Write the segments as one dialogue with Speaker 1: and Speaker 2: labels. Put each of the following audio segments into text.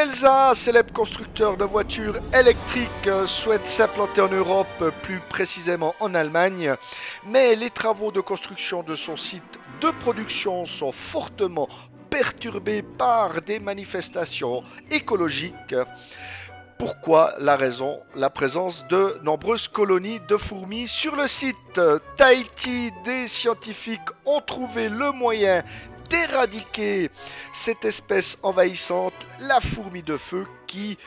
Speaker 1: Telsa, célèbre constructeur de voitures électriques, souhaite s'implanter en Europe, plus précisément en Allemagne, mais les travaux de construction de son site de production sont fortement perturbés par des manifestations écologiques. Pourquoi? La raison, la présence de nombreuses colonies de fourmis sur le site. Tahiti, des scientifiques ont trouvé le moyen d'éradiquer cette espèce envahissante, la fourmi de feu, qui,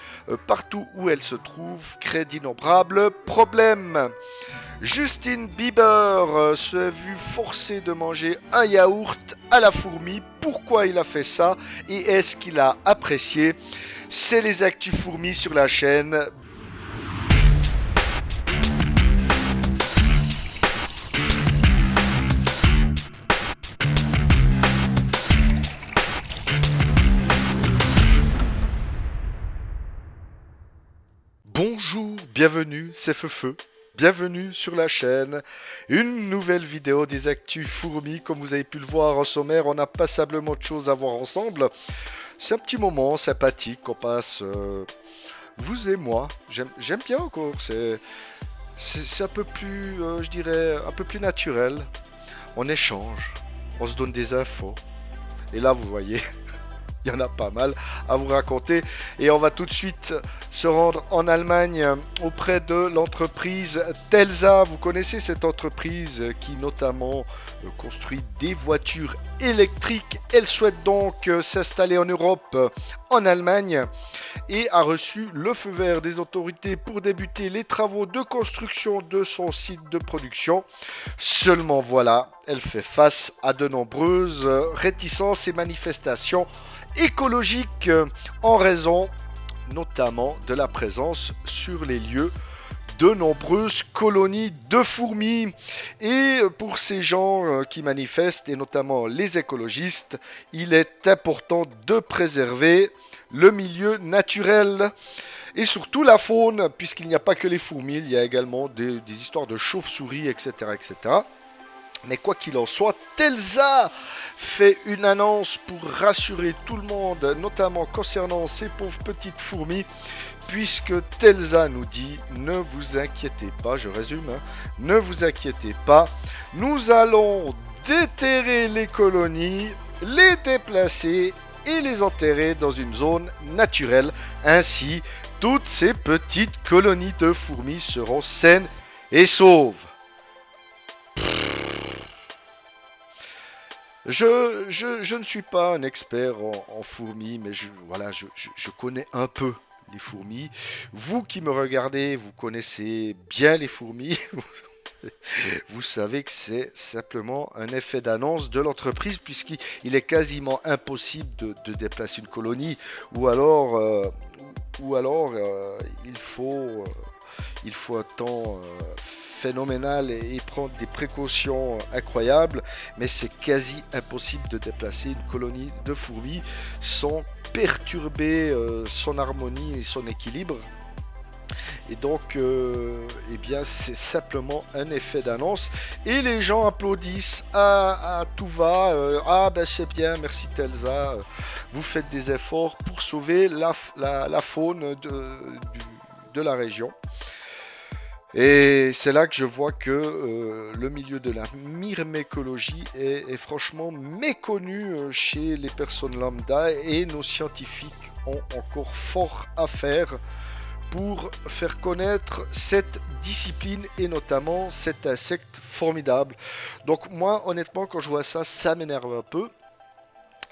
Speaker 1: partout où elle se trouve, crée d'innombrables problèmes. Justin Bieber s'est vu forcé de manger un yaourt à la fourmi. Pourquoi il a fait ça et est-ce qu'il a apprécié? C'est les actus fourmis sur la chaîne. Bonjour, bienvenue, c'est Feufeu. Bienvenue sur la chaîne, une nouvelle vidéo des actus fourmis. Comme vous avez pu le voir en sommaire, on a passablement de choses à voir ensemble. C'est un petit moment sympathique qu'on passe, vous et moi. J'aime bien encore, c'est un peu plus, je dirais, un peu plus naturel. On échange, on se donne des infos. Et là, vous voyez, il y en a pas mal à vous raconter. Et on va tout de suite se rendre en Allemagne auprès de l'entreprise Telsa. Vous connaissez cette entreprise qui notamment construit des voitures électriques. Elle souhaite donc s'installer en Europe, en Allemagne, et a reçu le feu vert des autorités pour débuter les travaux de construction de son site de production. Seulement voilà, elle fait face à de nombreuses réticences et manifestations écologiques en raison notamment de la présence sur les lieux de nombreuses colonies de fourmis. Et pour ces gens qui manifestent, et notamment les écologistes, il est important de préserver le milieu naturel et surtout la faune, puisqu'il n'y a pas que les fourmis, il y a également des histoires de chauves-souris, etc., etc. Mais quoi qu'il en soit, Telsa fait une annonce pour rassurer tout le monde, notamment concernant ces pauvres petites fourmis, puisque Telsa nous dit « Ne vous inquiétez pas », je résume, ne vous inquiétez pas, nous allons déterrer les colonies, les déplacer et les enterrer dans une zone naturelle. Ainsi, toutes ces petites colonies de fourmis seront saines et sauves. Je ne suis pas un expert en fourmis, mais je connais un peu les fourmis. Vous qui me regardez, vous connaissez bien les fourmis. Vous savez que c'est simplement un effet d'annonce de l'entreprise, puisqu'il est quasiment impossible de déplacer une colonie, ou alors il faut un temps phénoménal et prendre des précautions incroyables, mais c'est quasi impossible de déplacer une colonie de fourmis sans perturber son harmonie et son équilibre. Et donc, eh bien, c'est simplement un effet d'annonce. Et les gens applaudissent à tout va. Ah, ben c'est bien, merci Telsa. Vous faites des efforts pour sauver la faune de la région. Et c'est là que je vois que le milieu de la myrmécologie est franchement méconnu chez les personnes lambda. Et nos scientifiques ont encore fort à faire pour faire connaître cette discipline et notamment cet insecte formidable. Donc moi, honnêtement, quand je vois ça, ça m'énerve un peu.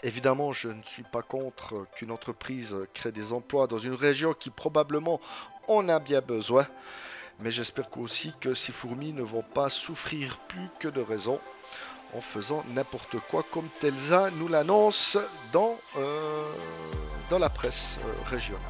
Speaker 1: Évidemment, je ne suis pas contre qu'une entreprise crée des emplois dans une région qui probablement en a bien besoin. Mais j'espère aussi que ces fourmis ne vont pas souffrir plus que de raison en faisant n'importe quoi, comme Telsa nous l'annonce dans la presse régionale.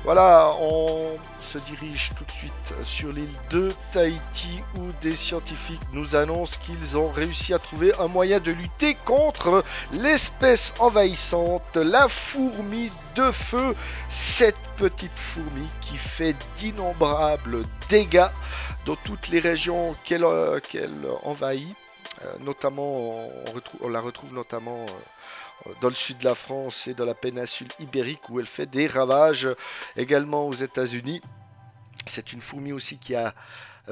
Speaker 1: Voilà, on se dirige tout de suite sur l'île de Tahiti où des scientifiques nous annoncent qu'ils ont réussi à trouver un moyen de lutter contre l'espèce envahissante, la fourmi de feu, cette petite fourmi qui fait d'innombrables dégâts dans toutes les régions qu'elle envahit. Notamment, on la retrouve notamment dans le sud de la France et dans la péninsule ibérique où elle fait des ravages également aux États-Unis. C'est une fourmi aussi qui a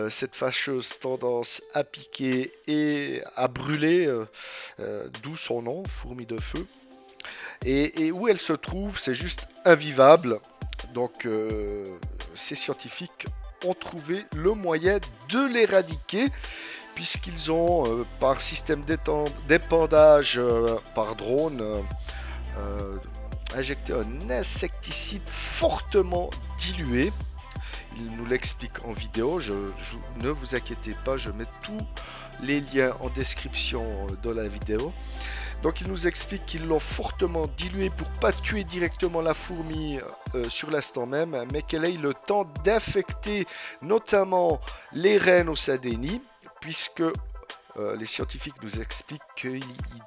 Speaker 1: cette fâcheuse tendance à piquer et à brûler, d'où son nom, fourmi de feu. Et où elle se trouve, c'est juste invivable. Donc ces scientifiques ont trouvé le moyen de l'éradiquer puisqu'ils ont, par système d'épandage par drone, injecté un insecticide fortement dilué. Il nous l'explique en vidéo, ne vous inquiétez pas, je mets tous les liens en description de la vidéo. Donc il nous explique qu'ils l'ont fortement dilué pour pas tuer directement la fourmi sur l'instant même, mais qu'elle ait le temps d'infecter notamment les reines au sein des nids, puisque les scientifiques nous expliquent qu'il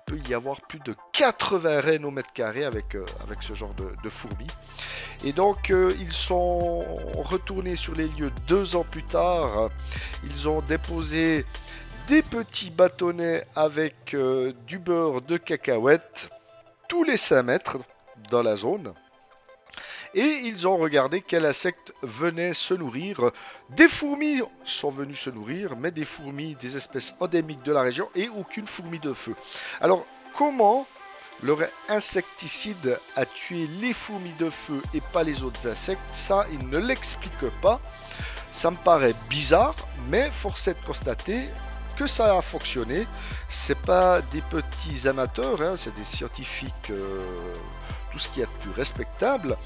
Speaker 1: peut y avoir plus de 80 reines au mètre carré avec ce genre de fourmis. Et donc ils sont retournés sur les lieux 2 ans plus tard. Ils ont déposé des petits bâtonnets avec du beurre de cacahuète tous les 5 mètres dans la zone. Et ils ont regardé quel insecte venait se nourrir. Des fourmis sont venues se nourrir, mais des fourmis, des espèces endémiques de la région et aucune fourmi de feu. Alors, comment leur insecticide a tué les fourmis de feu et pas les autres insectes? Ça, ils ne l'expliquent pas. Ça me paraît bizarre, mais force est de constater que ça a fonctionné. C'est pas des petits amateurs, hein, c'est des scientifiques, tout ce qui est de plus respectable.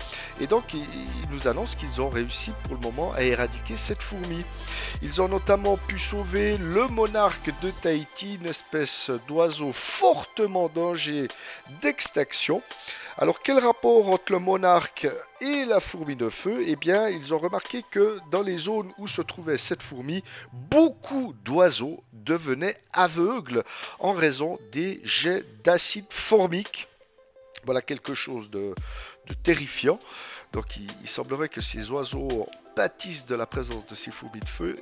Speaker 1: Et donc ils nous annoncent qu'ils ont réussi pour le moment à éradiquer cette fourmi. Ils ont notamment pu sauver le monarque de Tahiti, une espèce d'oiseau fortement en danger d'extinction. Alors quel rapport entre le monarque et la fourmi de feu? Eh bien, ils ont remarqué que dans les zones où se trouvait cette fourmi, beaucoup d'oiseaux devenaient aveugles en raison des jets d'acide formique. Voilà quelque chose de terrifiant. Donc il semblerait que ces oiseaux pâtissent de la présence de ces fourmis de feu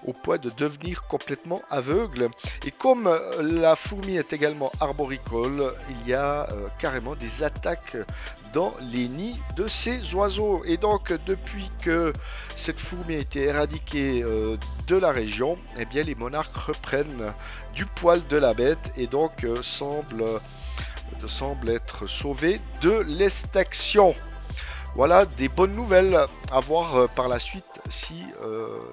Speaker 1: au point de devenir complètement aveugles. Et comme la fourmi est également arboricole, il y a carrément des attaques dans les nids de ces oiseaux. Et donc depuis que cette fourmi a été éradiquée de la région, eh bien les monarques reprennent du poil de la bête et donc semble être sauvés de l'extinction. Voilà des bonnes nouvelles à voir par la suite si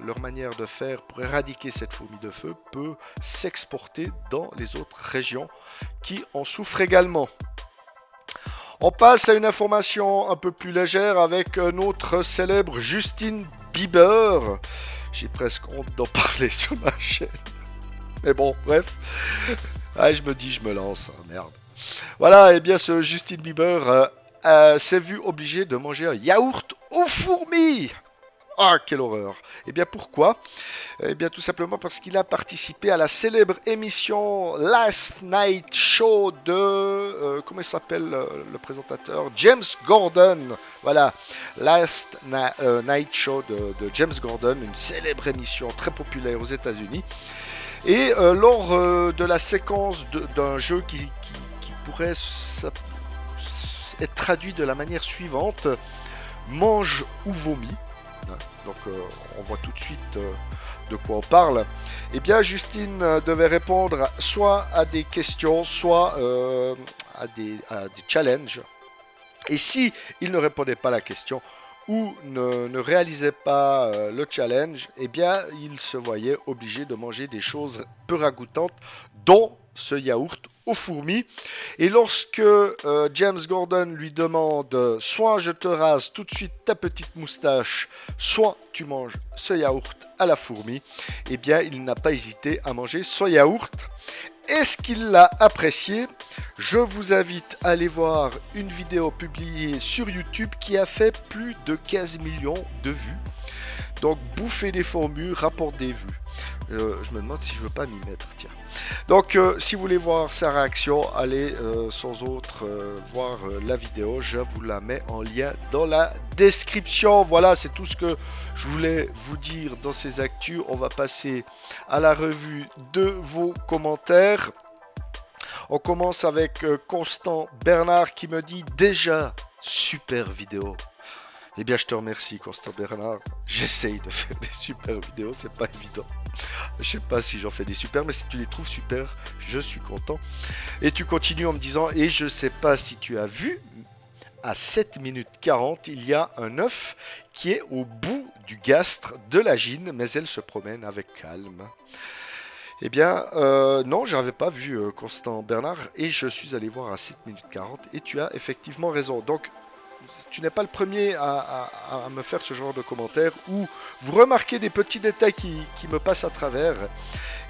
Speaker 1: leur manière de faire pour éradiquer cette fourmi de feu peut s'exporter dans les autres régions qui en souffrent également. On passe à une information un peu plus légère avec notre célèbre Justin Bieber. J'ai presque honte d'en parler sur ma chaîne. Mais bon, bref. Ah, je me dis, je me lance. Merde. Voilà, et bien ce Justin Bieber s'est vu obligé de manger un yaourt aux fourmis. Ah, quelle horreur. Et bien pourquoi? Eh bien tout simplement parce qu'il a participé à la célèbre émission Last Night Show de... comment il s'appelle le présentateur? James Gordon. Voilà, Last Night Show de James Gordon, une célèbre émission très populaire aux États-Unis. Et lors de la séquence d'un jeu qui pourrait être traduit de la manière suivante: mange ou vomit. Donc on voit tout de suite de quoi on parle. Et bien Justine devait répondre soit à des questions, soit à des challenges. Et si il ne répondait pas à la question ou ne réalisait pas le challenge, eh bien il se voyait obligé de manger des choses peu ragoûtantes, dont ce yaourt aux fourmis. Et lorsque James Gordon lui demande soit je te rase tout de suite ta petite moustache, soit tu manges ce yaourt à la fourmi, eh bien il n'a pas hésité à manger ce yaourt. Est-ce qu'il l'a apprécié? Je vous invite à aller voir une vidéo publiée sur YouTube qui a fait plus de 15 millions de vues. Donc bouffer des formules rapporte des vues. Je me demande si je veux pas m'y mettre, tiens. Donc si vous voulez voir sa réaction, allez sans autre voir la vidéo, je vous la mets en lien dans la description. Voilà, c'est tout ce que je voulais vous dire dans ces actus. On va passer à la revue de vos commentaires. On commence avec Constant Bernard qui me dit déjà super vidéo. Eh bien, je te remercie, Constant Bernard. J'essaye de faire des super vidéos, c'est pas évident. Je sais pas si j'en fais des super, mais si tu les trouves super, je suis content. Et tu continues en me disant, et je sais pas si tu as vu, à 7 minutes 40, il y a un œuf qui est au bout du gastre de la gine, mais elle se promène avec calme. Eh bien, non, j'avais pas vu Constant Bernard, et je suis allé voir à 7 minutes 40, et tu as effectivement raison. Donc, tu n'es pas le premier à me faire ce genre de commentaires où vous remarquez des petits détails qui me passent à travers.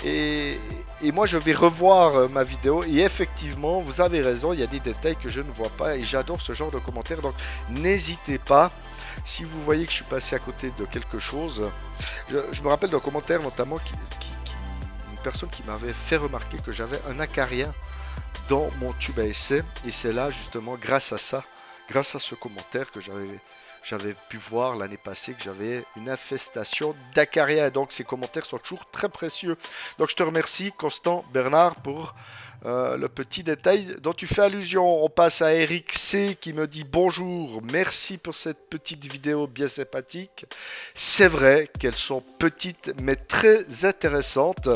Speaker 1: Et moi, je vais revoir ma vidéo. Et effectivement, vous avez raison, il y a des détails que je ne vois pas. Et j'adore ce genre de commentaires. Donc, n'hésitez pas. Si vous voyez que je suis passé à côté de quelque chose, je me rappelle d'un commentaire notamment une personne qui m'avait fait remarquer que j'avais un acarien dans mon tube à essai. Et c'est là, justement, grâce à ça, grâce à ce commentaire que j'avais pu voir l'année passée, que j'avais une infestation d'acariens. Donc ces commentaires sont toujours très précieux. Donc je te remercie, Constant Bernard, pour le petit détail dont tu fais allusion. On passe à Eric C qui me dit bonjour, merci pour cette petite vidéo bien sympathique. C'est vrai qu'elles sont petites mais très intéressantes.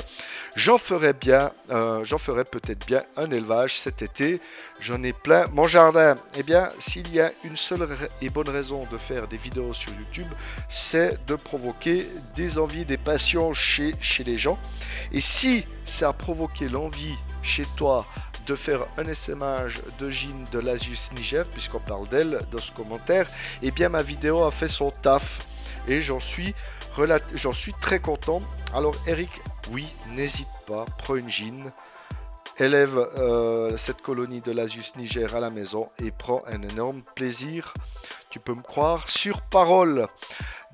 Speaker 1: J'en ferai peut-être bien un élevage cet été. J'en ai plein mon jardin. Eh bien, s'il y a une seule et bonne raison de faire des vidéos sur YouTube, c'est de provoquer des envies, des passions chez les gens. Et si ça a provoqué l'envie chez toi de faire un essaimage de gine de l'Asius niger, puisqu'on parle d'elle dans ce commentaire, eh bien ma vidéo a fait son taf. Et j'en suis très content. Alors Eric, oui, n'hésite pas, prends une gine, élève cette colonie de l'Asius niger à la maison et prends un énorme plaisir. Tu peux me croire sur parole.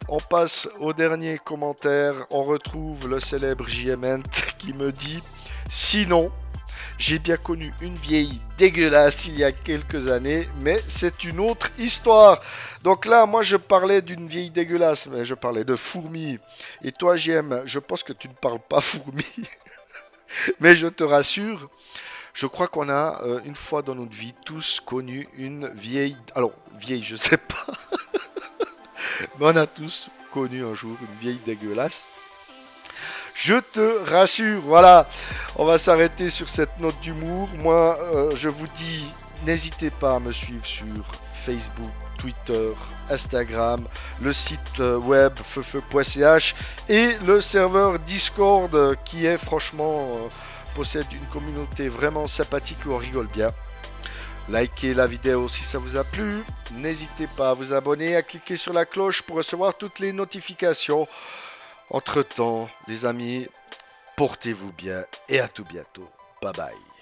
Speaker 1: On passe au dernier commentaire. On retrouve le célèbre JMN qui me dit « Sinon, j'ai bien connu une vieille dégueulasse il y a quelques années, mais c'est une autre histoire. » Donc là, moi je parlais d'une vieille dégueulasse, mais je parlais de fourmis. Et toi, JM, je pense que tu ne parles pas fourmis. Mais je te rassure, je crois qu'on a une fois dans notre vie tous connu une vieille... Alors, vieille, je sais pas. Mais on a tous connu un jour une vieille dégueulasse. Je te rassure, voilà. On va s'arrêter sur cette note d'humour. Moi, je vous dis, n'hésitez pas à me suivre sur Facebook, Twitter, Instagram, le site web feufeu.ch et le serveur Discord qui est franchement possède une communauté vraiment sympathique où on rigole bien. Likez la vidéo si ça vous a plu. N'hésitez pas à vous abonner, à cliquer sur la cloche pour recevoir toutes les notifications. Entre-temps, les amis, portez-vous bien et à tout bientôt. Bye bye.